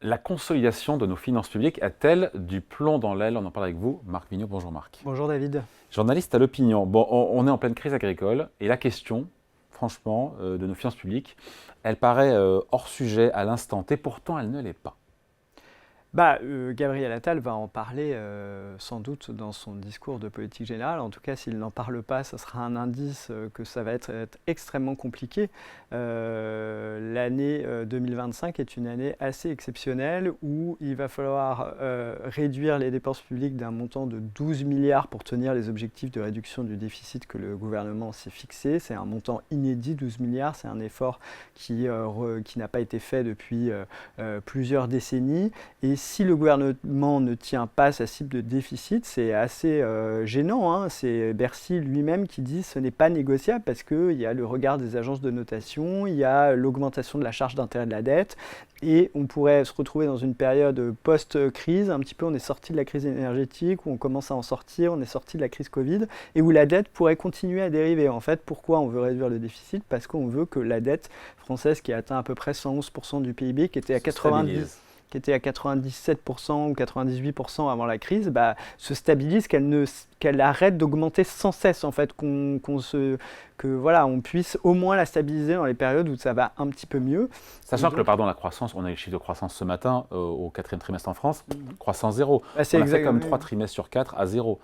La consolidation de nos finances publiques a-t-elle du plomb dans l'aile? On en parle avec vous, Marc Vigneault. Bonjour Marc. Bonjour David. Journaliste à l'Opinion. Bon, on est en pleine crise agricole et la question, franchement, de nos finances publiques, elle paraît hors sujet à l'instant T, pourtant elle ne l'est pas. Gabriel Attal va en parler sans doute dans son discours de politique générale. En tout cas, s'il n'en parle pas, ça sera un indice que ça va être extrêmement compliqué. L'année 2025 est une année assez exceptionnelle où il va falloir réduire les dépenses publiques d'un montant de 12 milliards pour tenir les objectifs de réduction du déficit que le gouvernement s'est fixé. C'est un montant inédit, 12 milliards. C'est un effort qui n'a pas été fait depuis plusieurs décennies. Et si le gouvernement ne tient pas sa cible de déficit, c'est assez gênant, hein. C'est Bercy lui-même qui dit que ce n'est pas négociable parce qu'il y a le regard des agences de notation, il y a l'augmentation de la charge d'intérêt de la dette et on pourrait se retrouver dans une période post-crise, un petit peu on est sorti de la crise énergétique, où on commence à en sortir, on est sorti de la crise Covid et où la dette pourrait continuer à dériver. En fait, pourquoi on veut réduire le déficit? Parce qu'on veut que la dette française qui atteint à peu près 111% du PIB, qui était à 97% ou 98% avant la crise, se stabilise, qu'elle arrête d'augmenter sans cesse, en fait, qu'on puisse au moins la stabiliser dans les périodes où ça va un petit peu mieux. Sachant que, la croissance, on a les chiffres de croissance ce matin au 4e trimestre en France, croissance zéro. On a fait comme 3 trimestres sur 4 à zéro.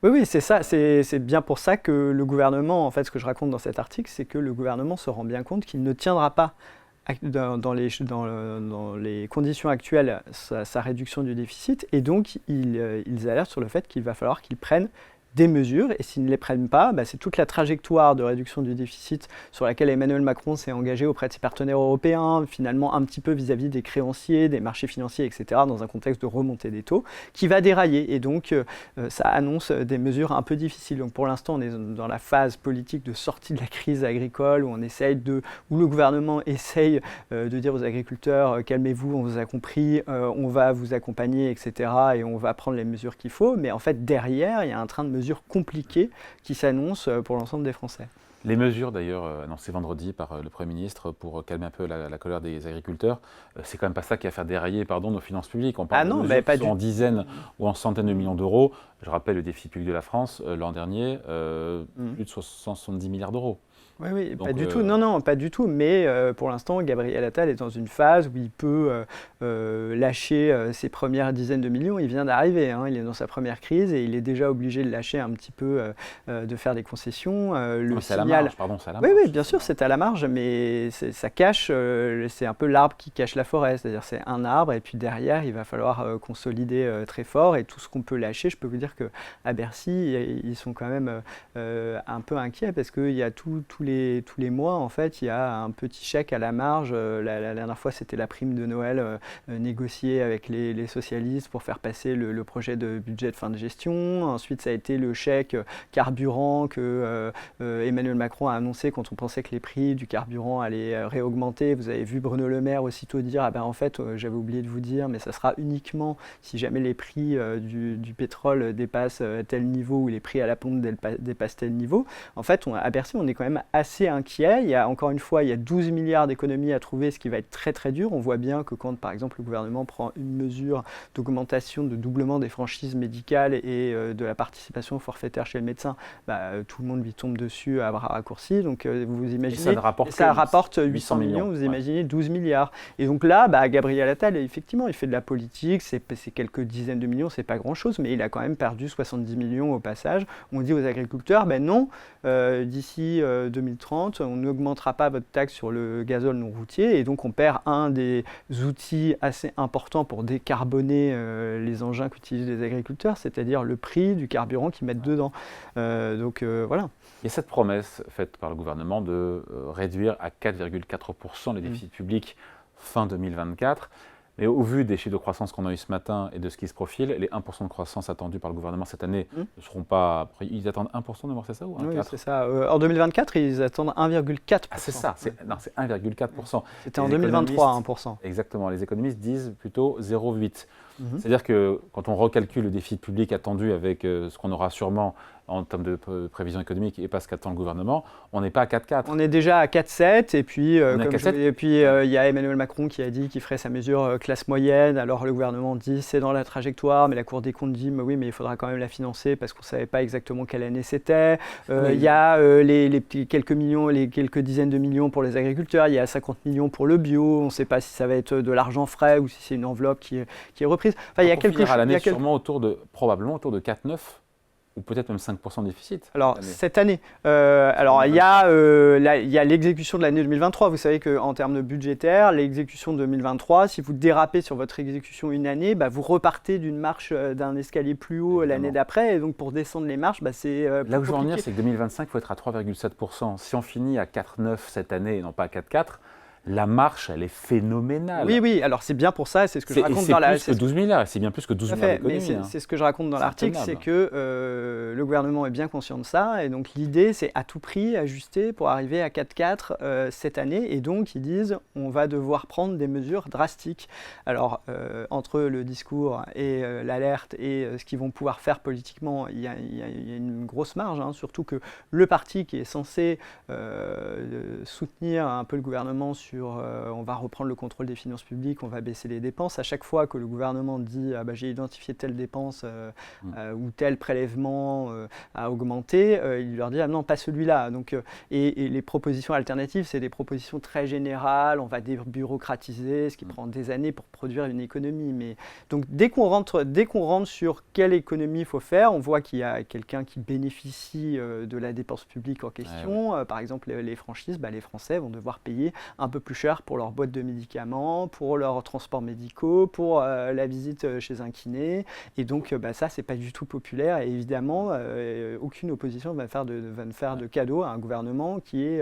Oui, c'est ça. C'est bien pour ça que le gouvernement, en fait, ce que je raconte dans cet article, c'est que le gouvernement se rend bien compte qu'il ne tiendra pas dans les conditions actuelles sa réduction du déficit et donc ils alertent sur le fait qu'il va falloir qu'ils prennent des mesures et s'ils ne les prennent pas, c'est toute la trajectoire de réduction du déficit sur laquelle Emmanuel Macron s'est engagé auprès de ses partenaires européens, finalement un petit peu vis-à-vis des créanciers, des marchés financiers, etc., dans un contexte de remontée des taux, qui va dérailler et donc ça annonce des mesures un peu difficiles. Donc pour l'instant, on est dans la phase politique de sortie de la crise agricole où le gouvernement essaye de dire aux agriculteurs calmez-vous, on vous a compris, on va vous accompagner, etc., et on va prendre les mesures qu'il faut, mais en fait derrière, il y a un train de mesures compliquées qui s'annoncent pour l'ensemble des Français. Les mesures d'ailleurs annoncées vendredi par le Premier ministre pour calmer un peu la colère des agriculteurs, c'est quand même pas ça qui va faire dérailler nos finances publiques. On parle de mesures qui sont en dizaines ou en centaines de millions d'euros. Je rappelle le déficit public de la France l'an dernier, plus de 70 milliards d'euros. Oui, donc, pas du tout. Non, pas du tout. Mais pour l'instant, Gabriel Attal est dans une phase où il peut lâcher ses premières dizaines de millions. Il vient d'arriver, il est dans sa première crise et il est déjà obligé de lâcher un petit peu, de faire des concessions. C'est à la marge, pardon, c'est à la marge. Oui, bien sûr, c'est à la marge, mais ça cache, c'est un peu l'arbre qui cache la forêt. C'est-à-dire c'est un arbre et puis derrière, il va falloir consolider très fort et tout ce qu'on peut lâcher, je peux vous dire qu'à Bercy, ils sont quand même un peu inquiets parce qu'il y a tous les mois, en fait, il y a un petit chèque à la marge. La dernière fois, c'était la prime de Noël négociée avec les socialistes pour faire passer le projet de budget de fin de gestion. Ensuite, ça a été le chèque carburant que Emmanuel Macron a annoncé quand on pensait que les prix du carburant allaient réaugmenter. Vous avez vu Bruno Le Maire aussitôt dire en fait, j'avais oublié de vous dire, mais ça sera uniquement si jamais les prix du pétrole dépassent tel niveau ou les prix à la pompe dépassent tel niveau. En fait, à Bercy, on est quand même assez inquiet. Encore une fois, il y a 12 milliards d'économies à trouver, ce qui va être très très dur. On voit bien que quand, par exemple, le gouvernement prend une mesure d'augmentation, de doublement des franchises médicales et de la participation forfaitaire chez le médecin, tout le monde lui tombe dessus à bras raccourcis. Donc vous imaginez, ça rapporte 800 millions, vous imaginez 12 milliards. Et donc là, Gabriel Attal, effectivement, il fait de la politique, c'est quelques dizaines de millions, c'est pas grand-chose, mais il a quand même perdu 70 millions au passage. On dit aux agriculteurs, non, d'ici 2030, on n'augmentera pas votre taxe sur le gazole non routier et donc on perd un des outils assez importants pour décarboner les engins qu'utilisent les agriculteurs, c'est-à-dire le prix du carburant qu'ils mettent dedans. Voilà. Il y a cette promesse faite par le gouvernement de réduire à 4,4% les déficits publics fin 2024. Mais au vu des chiffres de croissance qu'on a eu ce matin et de ce qui se profile, les 1% de croissance attendus par le gouvernement cette année ne seront pas... Ils attendent 1% de voir, c'est ça ou 1,4 ? Oui, c'est ça. En 2024, ils attendent 1,4%. Ah, c'est ça. C'est 1,4%. C'était en 2023, 1%. Exactement. Les économistes disent plutôt 0,8%. C'est-à-dire que quand on recalcule le déficit public attendu avec ce qu'on aura sûrement en termes de prévision économique et pas ce qu'attend le gouvernement, on n'est pas à 4,4. On est déjà à 4,7 et puis il y a Emmanuel Macron qui a dit qu'il ferait sa mesure classe moyenne. Alors le gouvernement dit c'est dans la trajectoire, mais la Cour des comptes dit mais oui, mais il faudra quand même la financer parce qu'on ne savait pas exactement quelle année c'était. Il y a les petits quelques millions, les quelques dizaines de millions pour les agriculteurs, il y a 50 millions pour le bio, on ne sait pas si ça va être de l'argent frais ou si c'est une enveloppe qui est reprise. Enfin, il y a quelque chose à l'année sûrement probablement autour de 4,9 ou peut-être même 5% de déficit. Alors, cette année, il y a l'exécution de l'année 2023. Vous savez qu'en termes de budgétaire, l'exécution 2023, si vous dérapez sur votre exécution une année, vous repartez d'une marche d'un escalier plus haut l'année d'après. Et donc, pour descendre les marches, c'est là où je veux en venir, c'est que 2025, il faut être à 3,7%. Si on finit à 4,9 cette année et non pas à 4,4, la marche, elle est phénoménale. Oui, alors c'est bien pour ça, c'est ce que je raconte dans l'article. C'est plus que 12 milliards, c'est bien plus que 12 milliards d'économies. C'est ce que je raconte dans l'article, c'est que le gouvernement est bien conscient de ça, et donc l'idée, c'est à tout prix ajuster pour arriver à 4,4 cette année, et donc ils disent, on va devoir prendre des mesures drastiques. Alors, entre le discours et l'alerte et ce qu'ils vont pouvoir faire politiquement, il y a une grosse marge, surtout que le parti qui est censé soutenir un peu le gouvernement on va reprendre le contrôle des finances publiques, on va baisser les dépenses. À chaque fois que le gouvernement dit j'ai identifié telle dépense ou tel prélèvement à augmenter, il leur dit non, pas celui-là. Donc, et les propositions alternatives, c'est des propositions très générales, on va débureaucratiser, ce qui prend des années pour produire une économie. Mais, donc dès qu'on rentre sur quelle économie il faut faire, on voit qu'il y a quelqu'un qui bénéficie de la dépense publique en question. Par exemple, les franchises, les Français vont devoir payer un peu plus cher pour leur boîte de médicaments, pour leurs transports médicaux, pour la visite chez un kiné. Et donc, ça, c'est pas du tout populaire. Et évidemment, aucune opposition va faire de cadeau à un gouvernement qui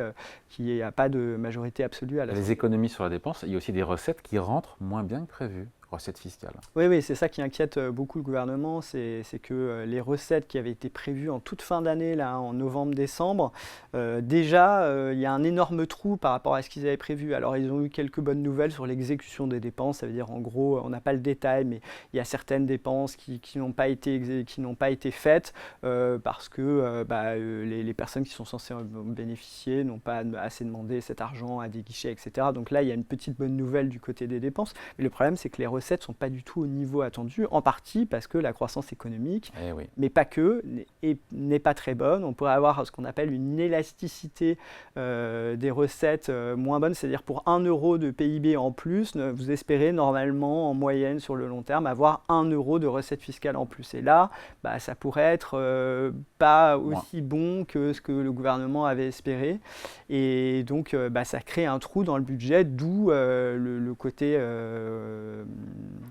n'a pas de majorité absolue à la Les économies sur la dépense, il y a aussi des recettes qui rentrent moins bien que prévu. Recettes fiscales. Oui, c'est ça qui inquiète beaucoup le gouvernement, c'est que les recettes qui avaient été prévues en toute fin d'année, là, en novembre-décembre, déjà, il y a un énorme trou par rapport à ce qu'ils avaient prévu. Alors, ils ont eu quelques bonnes nouvelles sur l'exécution des dépenses, ça veut dire, en gros, on n'a pas le détail, mais il y a certaines dépenses qui n'ont pas été faites parce que les personnes qui sont censées en bénéficier n'ont pas assez demandé cet argent à des guichets, etc. Donc là, il y a une petite bonne nouvelle du côté des dépenses, mais le problème, c'est que les recettes ne sont pas du tout au niveau attendu, en partie parce que la croissance économique, mais pas que, n'est pas très bonne. On pourrait avoir ce qu'on appelle une élasticité des recettes moins bonne, c'est-à-dire pour 1 euro de PIB en plus, vous espérez normalement en moyenne sur le long terme avoir 1 euro de recettes fiscales en plus. Et là, ça pourrait être pas aussi bon que ce que le gouvernement avait espéré. Et donc, ça crée un trou dans le budget, d'où le côté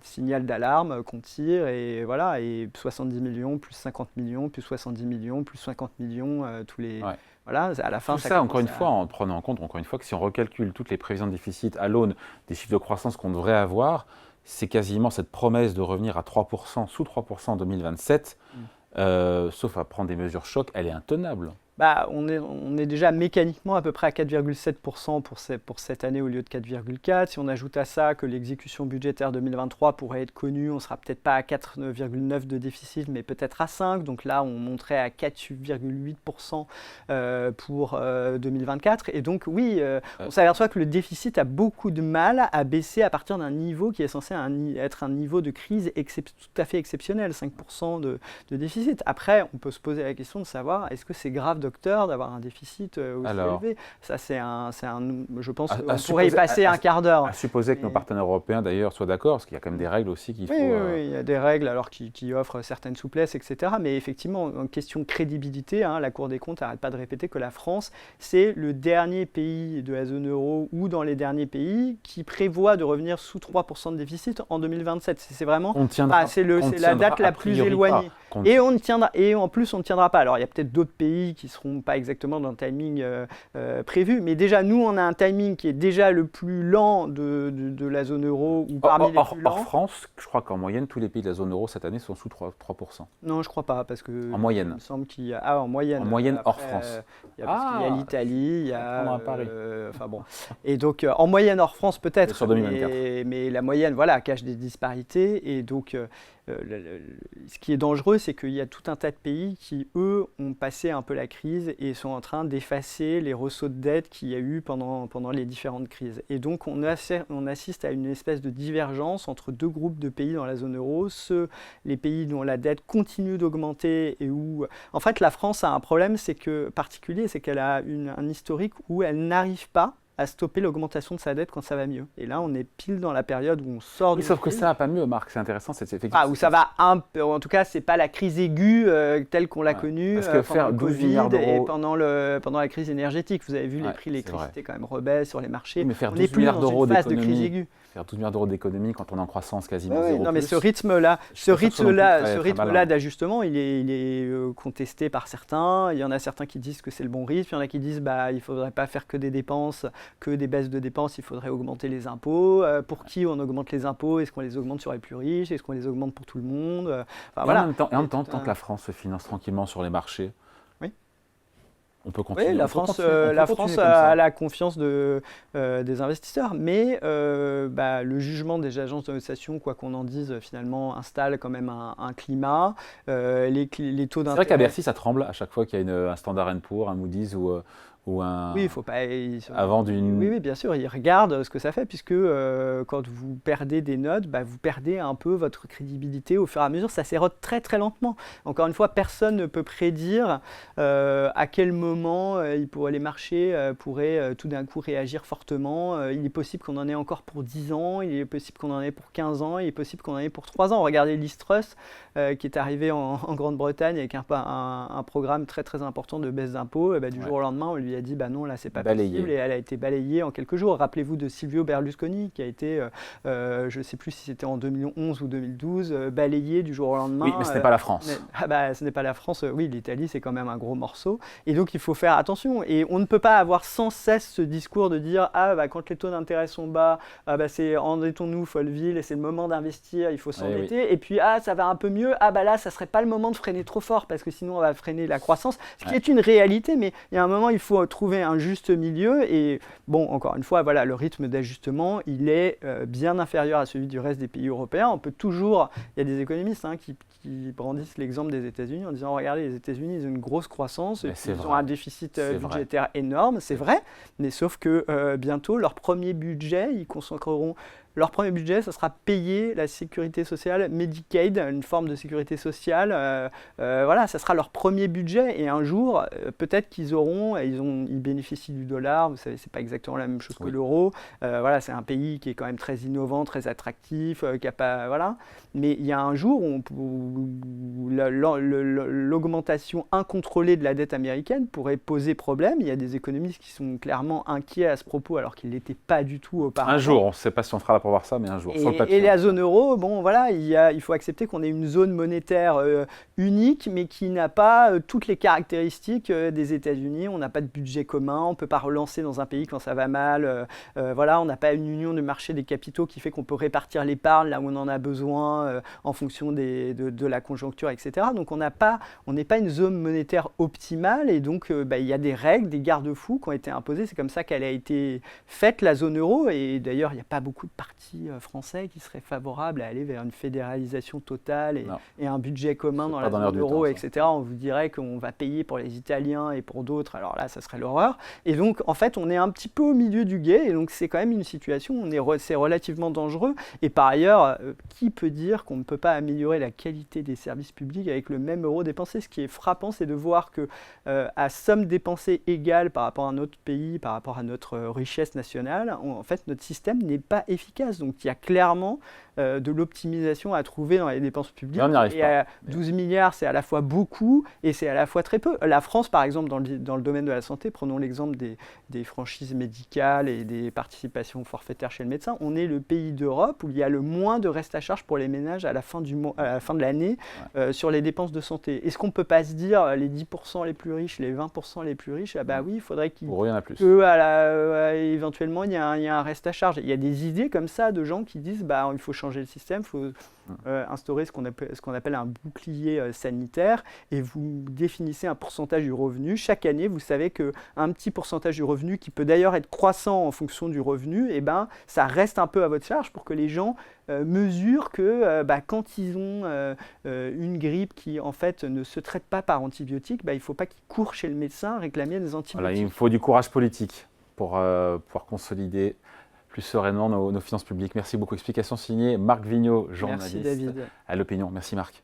signal d'alarme qu'on tire, et voilà, et 70 millions, plus 50 millions, plus 70 millions, plus 50 millions, tous les... Ouais. Voilà, à la fin, tout ça encore une fois, en prenant en compte, encore une fois, que si on recalcule toutes les prévisions de déficit à l'aune des chiffres de croissance qu'on devrait avoir, c'est quasiment cette promesse de revenir à 3%, sous 3% en 2027, sauf à prendre des mesures chocs, elle est intenable. On est déjà mécaniquement à peu près à 4,7% pour cette année au lieu de 4,4%. Si on ajoute à ça que l'exécution budgétaire 2023 pourrait être connue, on ne sera peut-être pas à 4,9% de déficit, mais peut-être à 5%. Donc là, on monterait à 4,8% pour 2024. Et donc oui, on s'aperçoit que le déficit a beaucoup de mal à baisser à partir d'un niveau qui est censé être un niveau de crise tout à fait exceptionnel, 5% de déficit. Après, on peut se poser la question de savoir, est-ce que c'est grave d'avoir un déficit aussi élevé. Ça, je pense qu'on pourrait y passer un quart d'heure. À supposer que nos partenaires européens, d'ailleurs, soient d'accord, parce qu'il y a quand même des règles aussi qu'il faut... Oui, il y a des règles alors qui offrent certaines souplesses, etc. Mais effectivement, en question de crédibilité, la Cour des comptes n'arrête pas de répéter que la France, c'est le dernier pays de la zone euro ou dans les derniers pays qui prévoit de revenir sous 3% de déficit en 2027. C'est vraiment... c'est la date la plus éloignée. Et en plus, on ne tiendra pas. Alors, il y a peut-être d'autres pays qui ne seront pas exactement dans le timing prévu. Mais déjà, nous, on a un timing qui est déjà le plus lent de la zone euro ou parmi les plus lents. Hors France, je crois qu'en moyenne, tous les pays de la zone euro cette année sont sous 3%. Non, je ne crois pas. Parce que en moyenne. Il me semble qu'il y a... en moyenne. En moyenne, après, hors France. Parce qu'il y a l'Italie, il y a... Paris. Et donc, en moyenne hors France, peut-être. Sur 2024. Mais la moyenne, cache des disparités. Et donc... ce qui est dangereux, c'est qu'il y a tout un tas de pays qui, eux, ont passé un peu la crise et sont en train d'effacer les ressauts de dette qu'il y a eu pendant les différentes crises. Et donc, on assiste à une espèce de divergence entre deux groupes de pays dans la zone euro, les pays dont la dette continue d'augmenter et où... En fait, la France a un problème particulier, c'est qu'elle a un historique où elle n'arrive pas à stopper l'augmentation de sa dette quand ça va mieux. Et là, on est pile dans la période où on sort du... Sauf que ça va pas mieux, Marc, c'est intéressant. C'est effectivement... où ça va un peu... En tout cas, c'est pas la crise aiguë telle qu'on l'a connue pendant le Covid et pendant la crise énergétique. Vous avez vu, les prix de l'électricité quand même rebaissent sur les marchés. Mais faire on n'est plus dans une phase de crise aiguë. Faire 12 milliards d'euros d'économie quand on est en croissance quasiment zéro. Non, mais ce rythme-là d'ajustement, il est contesté par certains. Il y en a certains qui disent que c'est le bon rythme. Il y en a qui disent il ne faudrait pas faire que des dépenses, que des baisses de dépenses. Il faudrait augmenter les impôts. Pour qui on augmente les impôts? Est-ce qu'on les augmente sur les plus riches? Est-ce qu'on les augmente pour tout le monde? En même temps, tant que la France se finance tranquillement sur les marchés, on peut continuer. Oui, la France a la confiance des investisseurs, mais le jugement des agences de notation, quoi qu'on en dise, finalement, installe quand même un climat. Les taux d'intérêt... C'est vrai qu'à Bercy, ça tremble à chaque fois qu'il y a un Standard & Poor's, un Moody's ou un... Oui, il faut pas... Avant d'une... Oui, bien sûr, ils regardent ce que ça fait, puisque quand vous perdez des notes, vous perdez un peu votre crédibilité au fur et à mesure. Ça s'érode très, très lentement. Encore une fois, personne ne peut prédire à quel moment les marchés pourraient tout d'un coup réagir fortement. Il est possible qu'on en ait encore pour 10 ans, il est possible qu'on en ait pour 15 ans, il est possible qu'on en ait pour 3 ans. Regardez Liz Truss, qui est arrivée en Grande-Bretagne avec un programme très, très important de baisse d'impôts. Du jour au lendemain, on lui a dit non, là c'est pas possible, et elle a été balayée en quelques jours. Rappelez-vous de Silvio Berlusconi qui a été, je ne sais plus si c'était en 2011 ou 2012, balayé du jour au lendemain. Oui, mais ce n'est pas la France. Ce n'est pas la France, oui, l'Italie c'est quand même un gros morceau, et donc il faut faire attention, et on ne peut pas avoir sans cesse ce discours de dire quand les taux d'intérêt sont bas, c'est endettons-nous Folleville et c'est le moment d'investir, il faut s'endetter, et puis ça va un peu mieux, là ça serait pas le moment de freiner trop fort parce que sinon on va freiner la croissance, ce qui est une réalité, mais il y a un moment il faut trouver un juste milieu, et encore une fois, le rythme d'ajustement, il est bien inférieur à celui du reste des pays européens. On peut toujours, il y a des économistes qui brandissent l'exemple des États-Unis en disant regardez, les États-Unis ils ont une grosse croissance, ils ont un déficit budgétaire énorme, c'est vrai, mais sauf que bientôt leur premier budget, ils consacreront leur premier budget, ça sera payer la sécurité sociale, Medicaid, une forme de sécurité sociale. Ça sera leur premier budget. Et un jour, peut-être qu'ils ils bénéficient du dollar. Vous savez, c'est pas exactement la même chose que l'euro. C'est un pays qui est quand même très innovant, très attractif, qui a pas, Mais il y a un jour où l'augmentation incontrôlée de la dette américaine pourrait poser problème. Il y a des économistes qui sont clairement inquiets à ce propos, alors qu'ils ne l'étaient pas du tout auparavant. Un jour, on ne sait pas si on fera pour voir ça, mais un jour, sur le papier. Et la zone euro, il faut accepter qu'on ait une zone monétaire unique, mais qui n'a pas toutes les caractéristiques des États-Unis. On n'a pas de budget commun, on ne peut pas relancer dans un pays quand ça va mal. On n'a pas une union de marché des capitaux qui fait qu'on peut répartir l'épargne là où on en a besoin en fonction de la conjoncture, etc. Donc on n'est pas une zone monétaire optimale, et donc il y a des règles, des garde-fous qui ont été imposés. C'est comme ça qu'elle a été faite, la zone euro, et d'ailleurs il n'y a pas beaucoup de partis français qui seraient favorables à aller vers une fédéralisation totale et un budget commun dans la zone euro, etc. On vous dirait qu'on va payer pour les Italiens et pour d'autres, alors là, ça serait l'horreur. Et donc, en fait, on est un petit peu au milieu du gué, et donc c'est quand même une situation où c'est relativement dangereux. Et par ailleurs, qui peut dire qu'on ne peut pas améliorer la qualité des services publics avec le même euro dépensé? Ce qui est frappant, c'est de voir que à somme dépensée égale par rapport à notre pays, par rapport à notre richesse nationale, en fait, notre système n'est pas efficace. Donc il y a clairement de l'optimisation à trouver dans les dépenses publiques. Et 12 milliards, c'est à la fois beaucoup et c'est à la fois très peu. La France, par exemple, dans le domaine de la santé, prenons l'exemple des franchises médicales et des participations forfaitaires chez le médecin, on est le pays d'Europe où il y a le moins de reste à charge pour les ménages à la fin de l'année sur les dépenses de santé. Est-ce qu'on ne peut pas se dire les 10% les plus riches, les 20% les plus riches, oui, il faudrait éventuellement il y a un reste à charge. Il y a des idées comme ça de gens qui disent il faut changer changer le système, il faut instaurer ce qu'on appelle un bouclier sanitaire, et vous définissez un pourcentage du revenu. Chaque année, vous savez qu'un petit pourcentage du revenu, qui peut d'ailleurs être croissant en fonction du revenu, ça reste un peu à votre charge pour que les gens mesurent que quand ils ont une grippe qui en fait ne se traite pas par antibiotiques, il ne faut pas qu'ils courent chez le médecin réclamer des antibiotiques. Voilà, il faut du courage politique pour pouvoir consolider plus sereinement nos finances publiques. Merci beaucoup. Explication signée Marc Vignot, journaliste à l'Opinion. Merci Marc.